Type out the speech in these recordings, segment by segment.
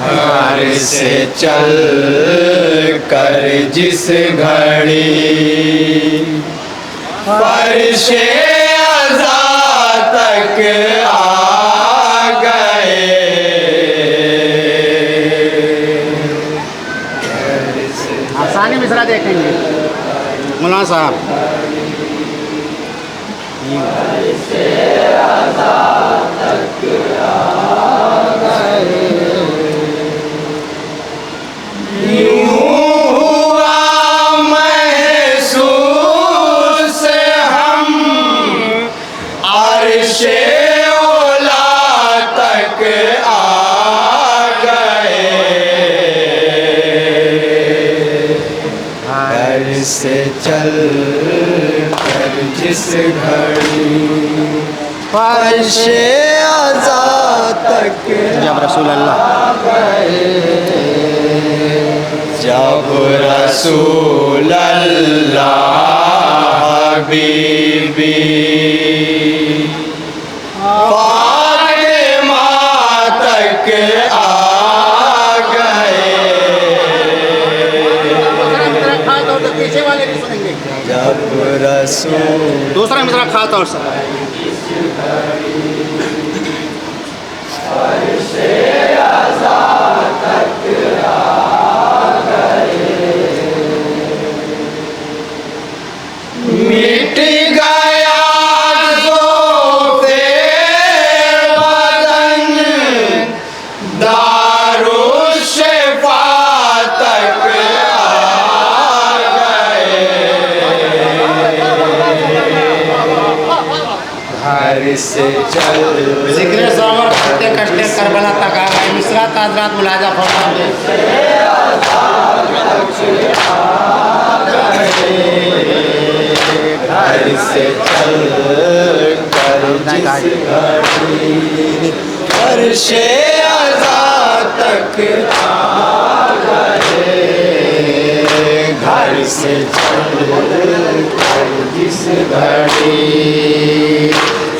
घर से चल कर जिस घड़ी फर्शे अज़ा तक आ गए। आसानी मिसरा देखेंगे मौलाना साहब। से चल कर जिस घड़ी फर्शे अज़ा तक जब रसूल अल्लाह जब रसूल अल्लाह हबीबी फातिमा तक आ पीछे वाले भी सुनेंगे। जब रसूल दूसरा मिसरा खाता और सब मिट गया ज़ोफ़े बदन दारुश्शिफ़ा तक घर से चल जिक्र सावर करते कष्टे करबला तक आ गए। मिसरा ताजरात मुलाजा फरमाइए। घर से चल कर जिस घड़ी फर्शे अज़ा तक आ गए। घर से चल कर जिस घड़ी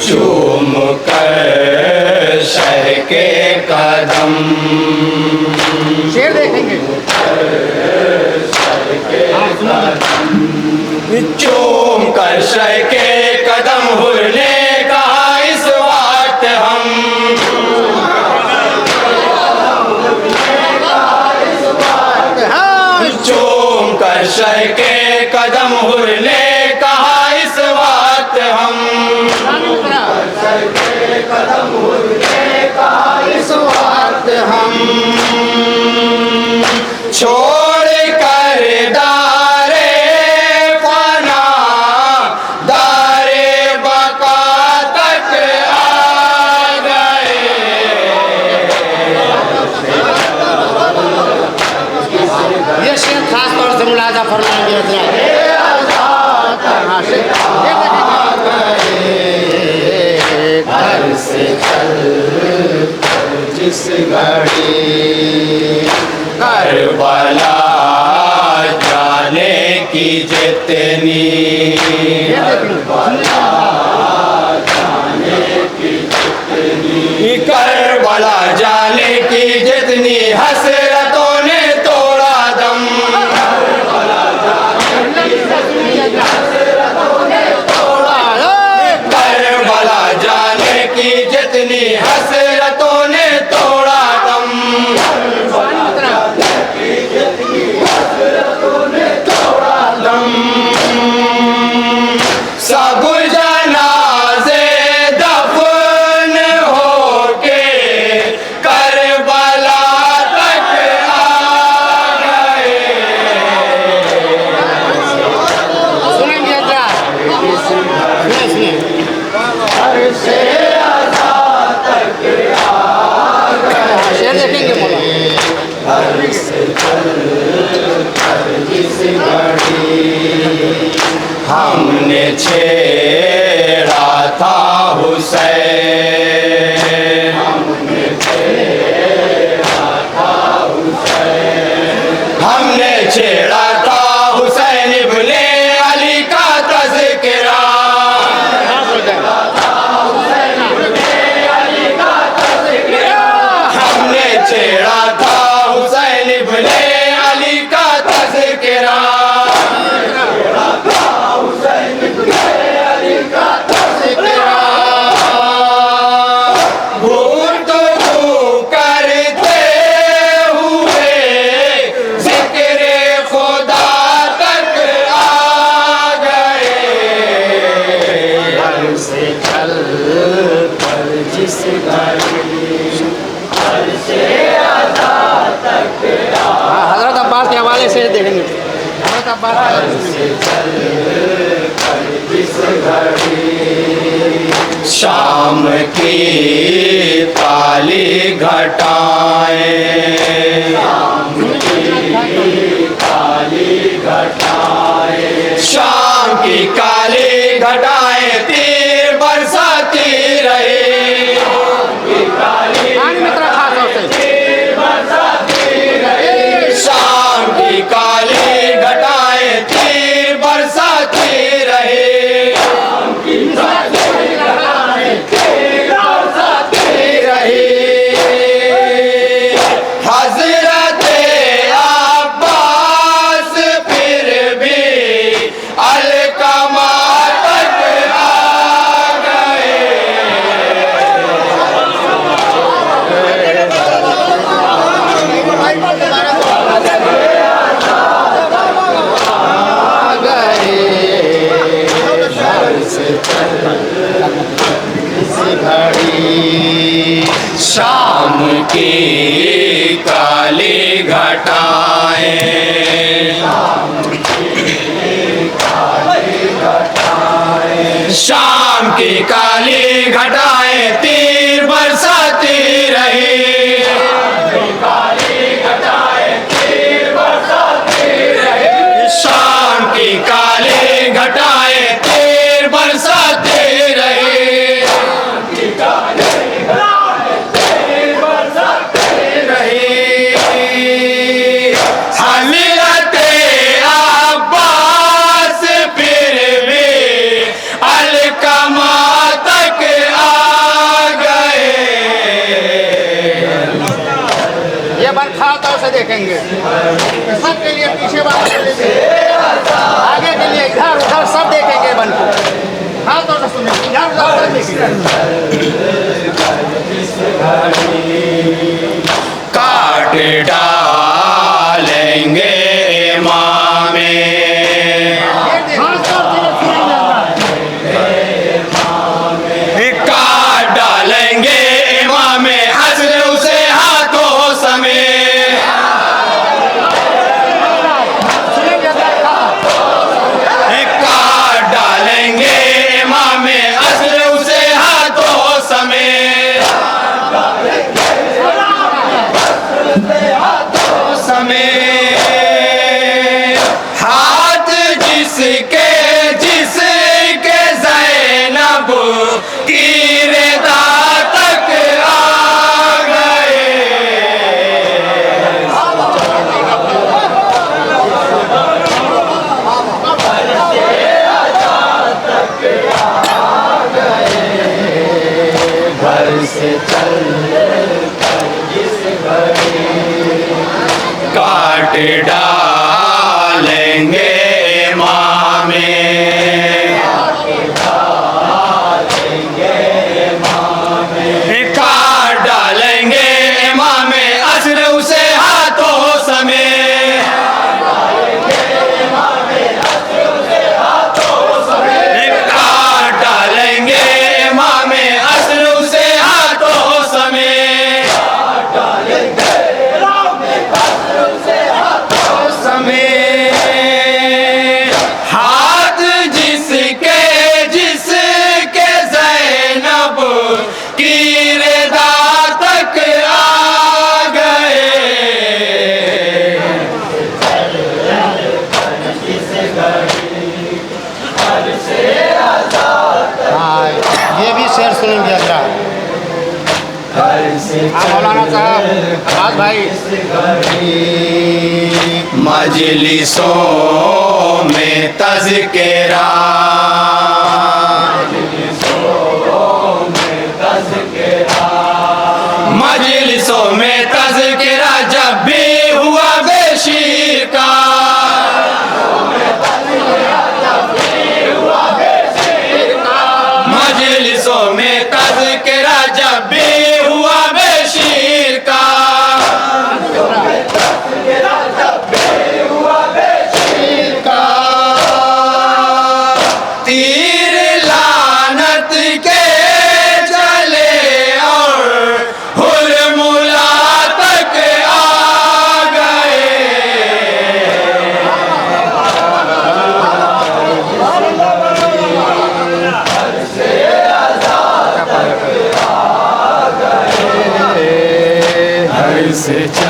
चूम कर शह के कदम शेर देखेंगे। चूम कर शह के कदम हुरने कहा इस वक्त हम चूम कर शह के कदम हुरने कहा इस वक्त हम कदम हुरने कहा इस वक्त हम छोड़ कर दारे फना दारे बका तक आ गए। ये शेर खास तौर से मुलाजा फरमाएंगे। घर से चल जिस घड़ी करबला जाने की जितनी करबला जाने की जितनी हसरतों ने तोड़ा दम करबला जाने की जितनी हसरतों ने तोड़ा दम सब जनाज़े दफन होके करबला तक आ गए। सुनेंगे जरा। सुनिए से अज़ा तक आ गए। शेर देखेंगे मौलाना। घर से चल कर जिस घड़ी हमने छेड़ा था हुसैन हमने छेड़ा था हुसैन इब्ने अली का तज़किरा हमने छेड़ा था शाम की काली घटाएं, शाम की काली घटाएं तीर बरसाती रहे, शाम की काली घटाएं तीर बरसाती रहे, हजरत अब्बास फिर भी अलकमा तक आ गए, शाम की काली घटाएं, शाम की काली घटाएं तीर बरसाती रही, शाम की काली घटाएं तीर बरसाती रही, हजरत अब्बास फिर भी अलकमा तक आ गए, ये बन खातों से देखेंगे सबके लिए, पीछे वाले के लिए, आगे के लिए, इधर उधर सब देखेंगे बन को खातों से सुनेंगे, इधर उधर सब देखेंगे। काट डालेंगे इमामे, काट डालेंगे इमामे हज़र उसे हाथों समेत, काट डालेंगे इमामे हज़र उसे हाथों समेत, हाथ जिसके जिसके ज़ैनब की रिदा तक आ गए, घर से चल काट डालेंगे इमामे, काट डालेंगे इमामे असर उसे हाथों समेत, काट डालेंगे इमामे असर उसे हाथों समेत, हाथ जिसके जिसके ज़ैनब की रिदा तक आ गए, हाँ, ये भी शेर सुनेंगे अगला। मौलाना साहब आवाज भाई, मजलिसों में तज़किरा, मजलिसों में तज़किरा जब भी हुआ बेशीर का, मजलिसों में तज़किरा जब भी हुआ बेशीर का, तीर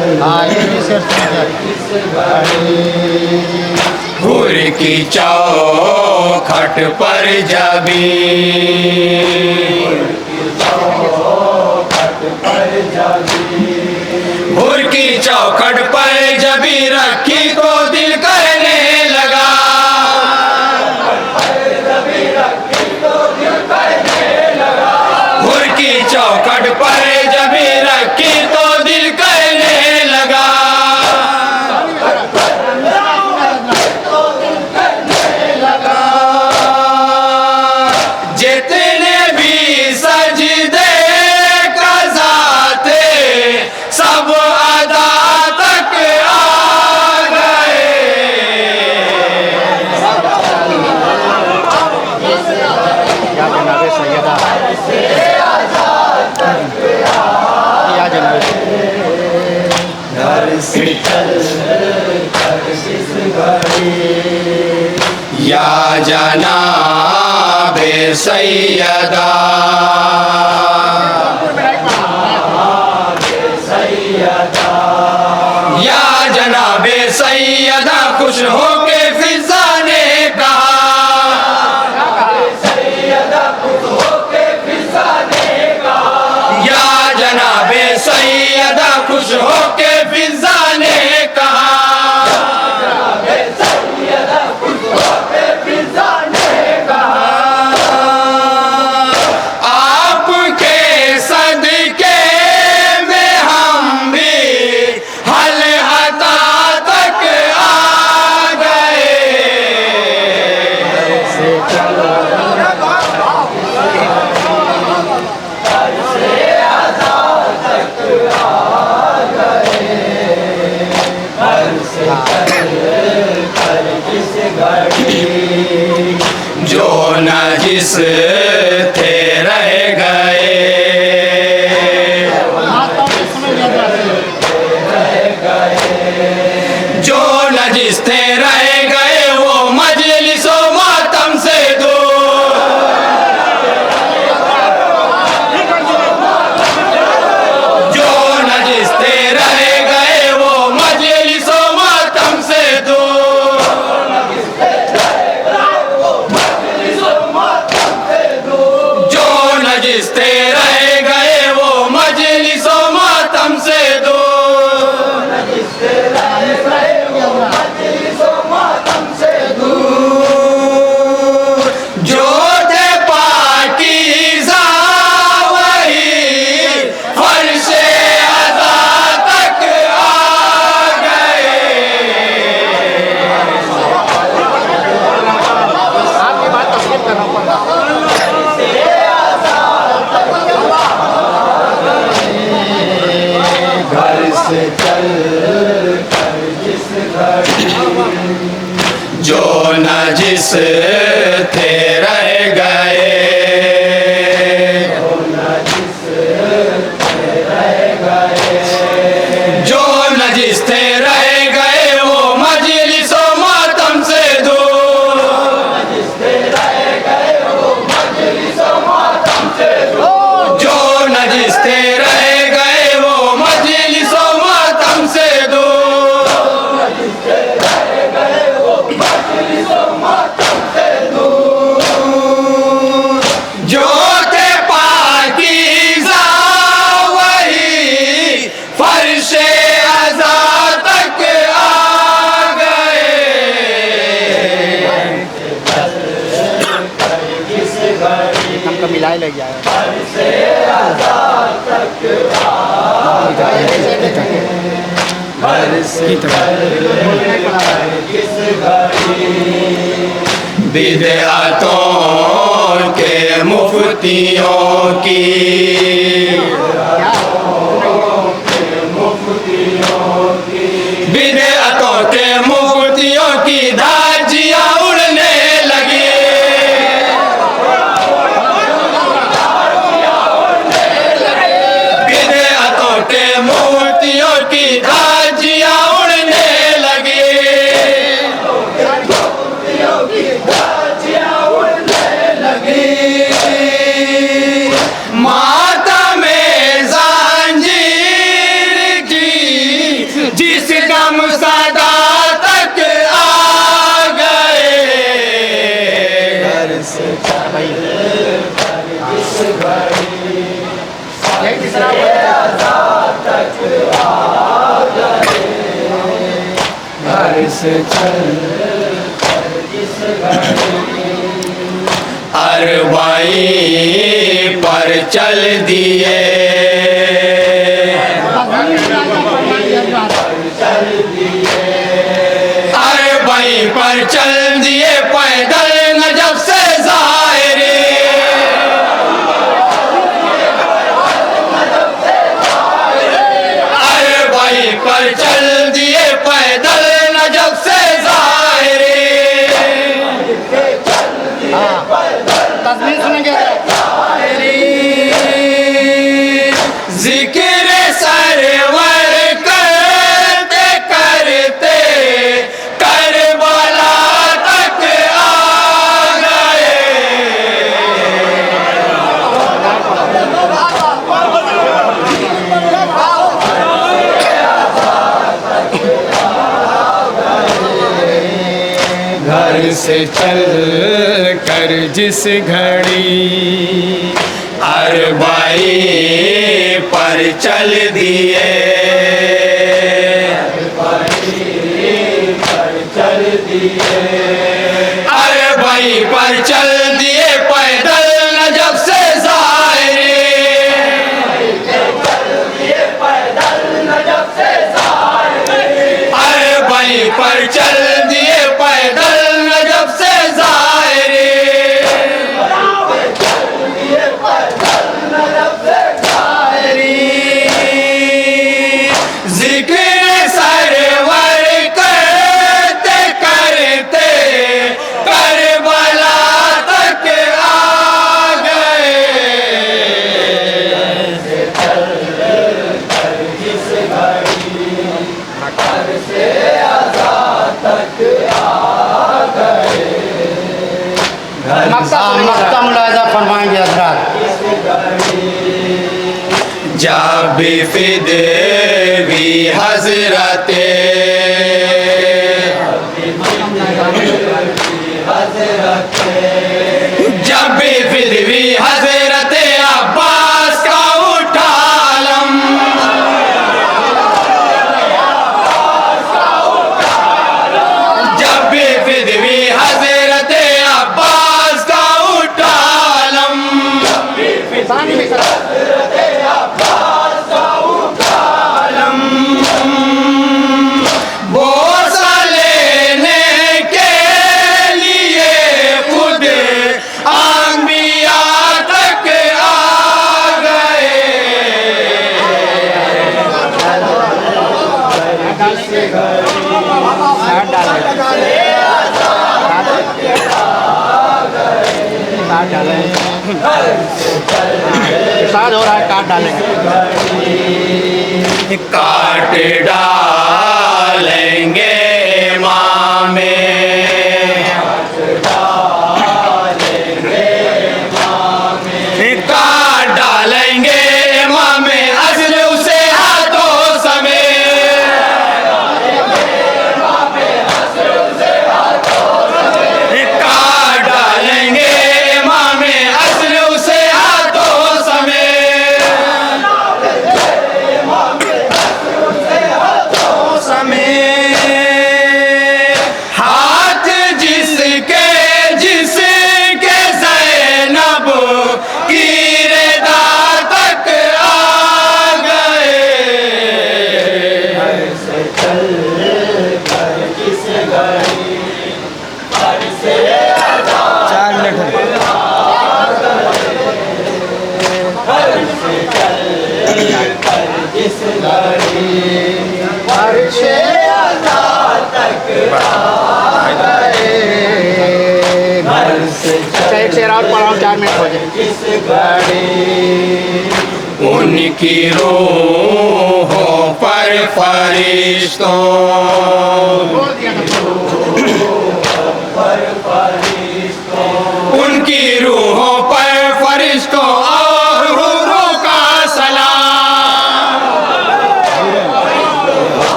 हाँ ये भी शेर हुर की चौखट पर जबी हुर की चौखट पर जबी रखी तो दिल करने लगा हुर की चौखट पर जबी रखी तो दिल करने लगा जितने भी सजदे कज़ा थे सब अदा तक आ गए या जनाब सैयदा या जनाब घर से चल या जनाबे सैयदा या जनाबे सैयदा खुश होके फिजा ने कहा या जनाबे सैयदा खुश होके फिजा ने कहा आपके सदके में हम भी हल हता तक आ गए जो नजिस थे रह गए जो नजिस थे रह गए वो मजलिसो मातम से दूर जो नजिस थे रह गए वो मजलिसो मातम से दूर जो नजिस थे रह गए वो मजलिसो मातम से दूर जो थे पाकीज़ा वही फर्शे अज़ा तक आ गए आपकी बात तस्लीम करना पड़ता घर से चल जो नजिस थे रह गए जो नजिस थे रह गए वो मजलिसो मातम से दूर जो नजिस थे रह गए वो मजलिसो मातम से दूर जो थे पाकीज़ा वही फर्शे अज़ा तक आ गए हमको मिलाए लग जाएगा बिदअतों के मुफ्तियों की बिदअतों के मुफ्तियों की धाजियां उड़ने लगी बिदअतों के मुफ्तियों की धाजियां उड़ने लगी माता में ज़ंजीर की जिस दम सदा तक आ गए। घर से यही तीसरा तक आ गए। घर से चल अरबाई पर चल दिए। अरबाई पर चल दिए पैदल नजफ से ज़ाहिरी। अरबाई पर चल दिए पैदल नजफ से ज़ाहिरी। तस्वीर सुनेंगे जिक्र सरवर करते करते करबला तक आ गए। घर से चल कर जिस घड़ी अरबाई पर चल दिए। अरबाई पर चल दिए पैदल नजफ से ज़ाहिरी। अरबाई पर चल दिए पैदल नजफ से ज़ाहिरी। जिक्र सरवर करते करते करबला तक आ गए। मक्ता मुलाजा फरमाएंगे हजरात। जब फिदवी हजरते जब फिदवी हजरते अब्बास का उठा आलम। जब फिदवी हजरते अब्बास का उठा आलम। पानी में खड़ा। बोसा लेने के लिए खुद अंबिया तक आ गए। साथ हो रहा है, काट डालेंगे। काट डालेंगे मामे। काट डालेंगे मामे अजल उसे हाथों समेत। काट डालेंगे मामे अजल उसे हाथों समेत। हाथ जिसके जिसके ज़ैनब की रदा तक आ गए। अच्छा, एक शेर और पढ़ाऊँ, 4 मिनट हो जाए। उनकी रूहों पर फरिश्तों बोल दिया था। उनकी रूहों पर फरिश्तों और हुरों का सलाम।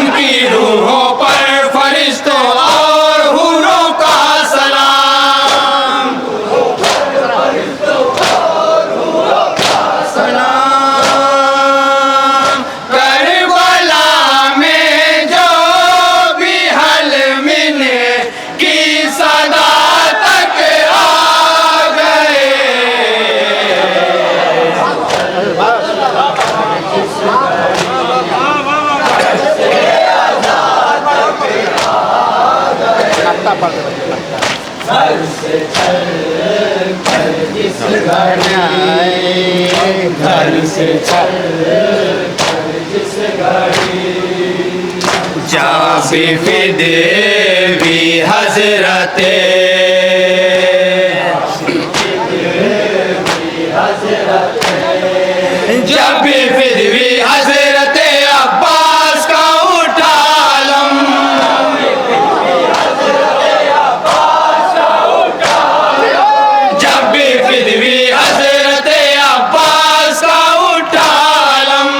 उनकी रूहों पर फरिश्तों और हूरों का सलाम। सलाम करबला में जो भी हलमिन की सदा तक आ गए। लगता पड़ घर से चल कर जिस घर आए, घर से चल कर जिस घड़ी जाबी फिदेवी हजरते जब भी फिदवी हजरते अब्बास का उठा लम। जब भी फिदवी हजरते अब्बास का उठा लम।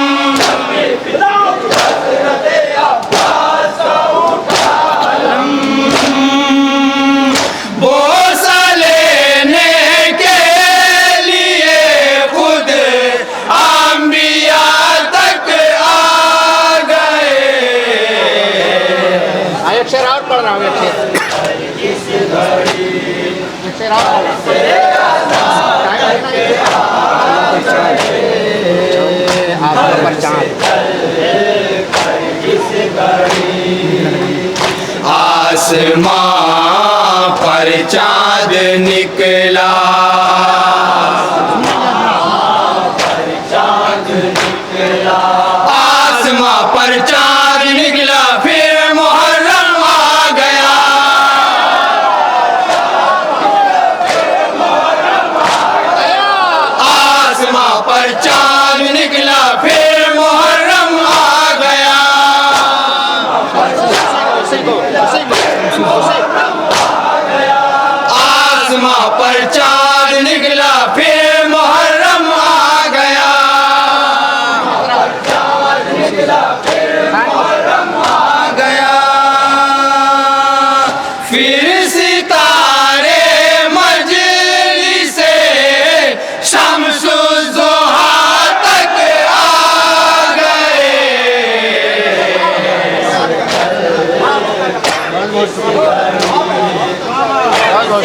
बोसा लेने के लिए खुद अंबिया तक आ गए। एक शेर और पढ़ रहा हूँ, एक शेर और पढ़ आसमां पर चाँद निकला, आसमां पर चाँद निकला, फिर मुहर्रम आ गया। आसमां पर चाँद निकला, फिर मुहर्रम आ गया। आसमां पर चाँद निकला, फिर मुहर्रम आ गया। फिर सितारे मजलिसे शम्सुज़्ज़ोहा तक आ गए। बहुत